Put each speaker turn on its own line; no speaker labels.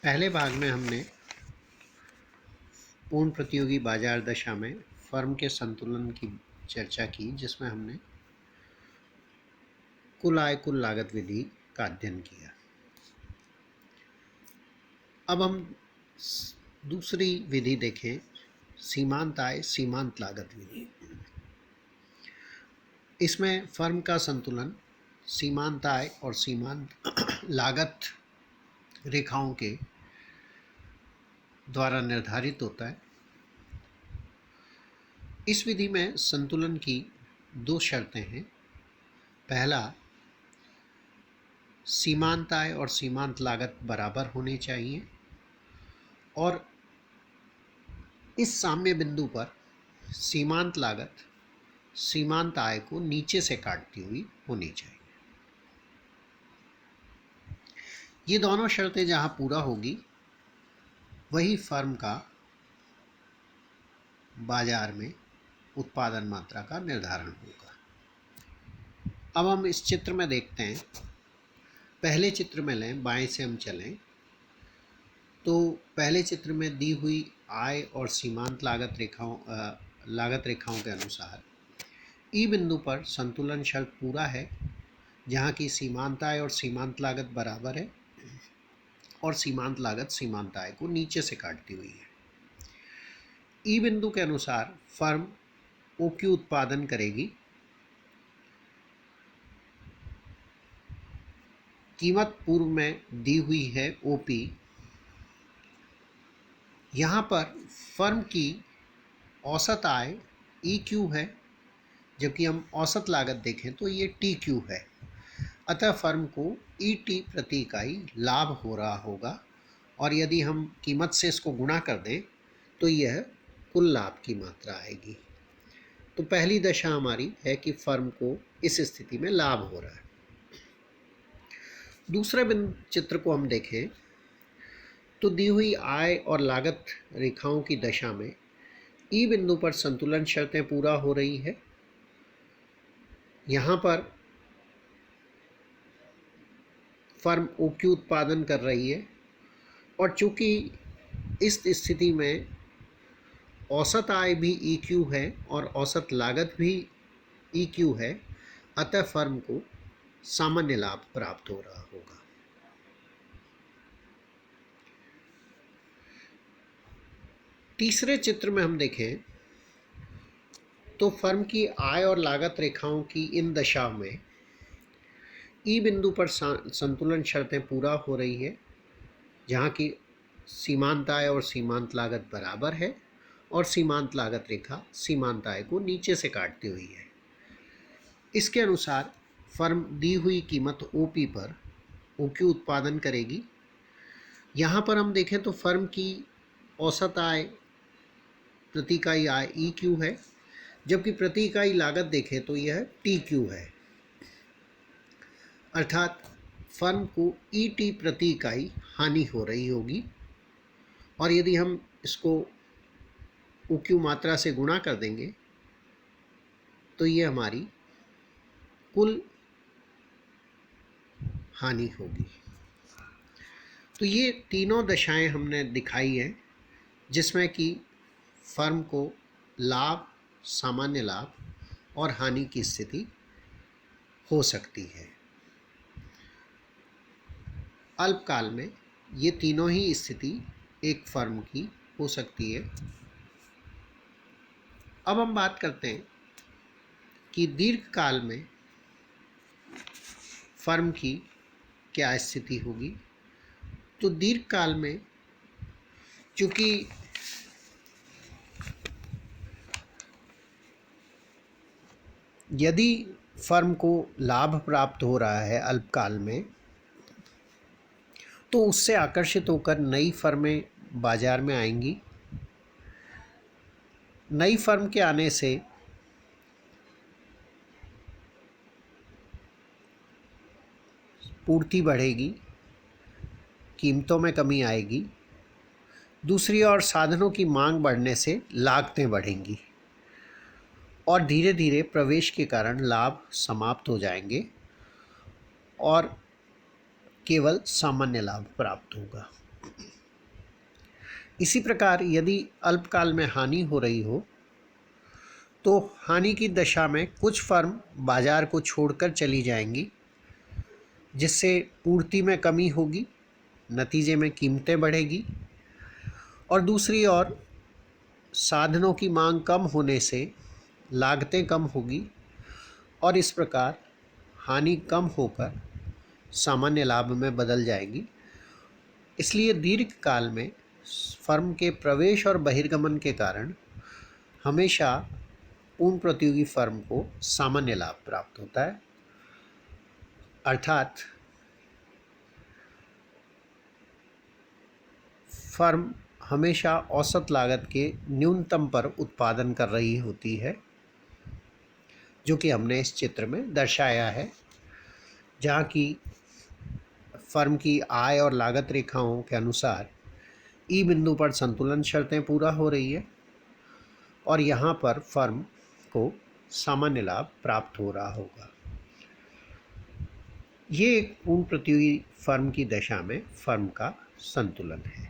पहले भाग में हमने पूर्ण प्रतियोगी बाजार दशा में फर्म के संतुलन की चर्चा की, जिसमें हमने कुल आय कुल लागत विधि का अध्ययन किया। अब हम दूसरी विधि देखें, सीमांत आय सीमांत लागत विधि। इसमें फर्म का संतुलन सीमांत आय और सीमांत लागत रेखाओं के द्वारा निर्धारित होता है। इस विधि में संतुलन की दो शर्तें हैं। पहला, सीमांत आय और सीमांत लागत बराबर होने चाहिए और इस साम्य बिंदु पर सीमांत लागत सीमांत आय को नीचे से काटती हुई होनी चाहिए। ये दोनों शर्तें जहां पूरा होगी वही फर्म का बाजार में उत्पादन मात्रा का निर्धारण होगा। अब हम इस चित्र में देखते हैं। पहले चित्र में लें, बाएं से हम चलें तो पहले चित्र में दी हुई आय और सीमांत लागत रेखाओं के अनुसार ई बिंदु पर संतुलन शर्त पूरा है, जहां की सीमांत आय और सीमांत लागत बराबर है और सीमांत लागत सीमांत आय को नीचे से काटती हुई है। ई बिंदु के अनुसार फर्म ओक्यू उत्पादन करेगी। कीमत पूर्व में दी हुई है ओपी। यहाँ पर फर्म की औसत आय ई क्यू है, जबकि हम औसत लागत देखें तो ये टी क्यू है। अतः फर्म को ई टी प्रति इकाई लाभ हो रहा होगा और यदि हम कीमत से इसको गुणा कर दें तो यह कुल लाभ की मात्रा आएगी। तो पहली दशा हमारी है कि फर्म को इस स्थिति में लाभ हो रहा है। दूसरे चित्र को हम देखें तो दी हुई आय और लागत रेखाओं की दशा में ई बिंदु पर संतुलन शर्तें पूरा हो रही है। यहाँ पर फर्म ओक्यू उत्पादन कर रही है और चूंकि इस स्थिति में औसत आय भी ई क्यू है और औसत लागत भी ई क्यू है, अतः फर्म को सामान्य लाभ प्राप्त हो रहा होगा। तीसरे चित्र में हम देखें तो फर्म की आय और लागत रेखाओं की इन दशाओं में ई बिंदु पर संतुलन शर्तें पूरा हो रही है, जहाँ की सीमांत आय और सीमांत लागत बराबर है और सीमांत लागत रेखा सीमांत आय को नीचे से काटती हुई है। इसके अनुसार फर्म दी हुई कीमत ओपी पर ओक्यू उत्पादन करेगी। यहाँ पर हम देखें तो फर्म की औसत आय प्रति इकाई आय ई क्यू है, जबकि प्रति इकाई लागत देखें तो यह टी क्यू है। अर्थात फर्म को ई टी प्रति इकाई हानि हो रही होगी और यदि हम इसको ओक्यू मात्रा से गुणा कर देंगे तो ये हमारी कुल हानि होगी। तो ये तीनों दशाएं हमने दिखाई हैं, जिसमें कि फर्म को लाभ, सामान्य लाभ और हानि की स्थिति हो सकती है। अल्पकाल में ये तीनों ही स्थिति एक फर्म की हो सकती है। अब हम बात करते हैं कि दीर्घकाल में फर्म की क्या स्थिति होगी। तो दीर्घकाल में चूंकि यदि फर्म को लाभ प्राप्त हो रहा है अल्पकाल में, तो उससे आकर्षित होकर नई फर्में बाजार में आएंगी। नई फर्म के आने से पूर्ति बढ़ेगी, कीमतों में कमी आएगी। दूसरी ओर साधनों की मांग बढ़ने से लागतें बढ़ेंगी और धीरे धीरे प्रवेश के कारण लाभ समाप्त हो जाएंगे और केवल सामान्य लाभ प्राप्त होगा। इसी प्रकार यदि अल्पकाल में हानि हो रही हो तो हानि की दशा में कुछ फर्म बाजार को छोड़कर चली जाएंगी, जिससे पूर्ति में कमी होगी, नतीजे में कीमतें बढ़ेगी, और दूसरी ओर साधनों की मांग कम होने से लागतें कम होगी और इस प्रकार हानि कम होकर सामान्य लाभ में बदल जाएगी। इसलिए दीर्घकाल में फर्म के प्रवेश और बहिर्गमन के कारण हमेशा पूर्ण प्रतियोगी फर्म को सामान्य लाभ प्राप्त होता है, अर्थात फर्म हमेशा औसत लागत के न्यूनतम पर उत्पादन कर रही होती है, जो कि हमने इस चित्र में दर्शाया है, जहाँ की फर्म की आय और लागत रेखाओं के अनुसार ई बिंदु पर संतुलन शर्तें पूरा हो रही है और यहाँ पर फर्म को सामान्य लाभ प्राप्त हो रहा होगा। ये एक पूर्ण प्रतियोगी फर्म की दशा में फर्म का संतुलन है।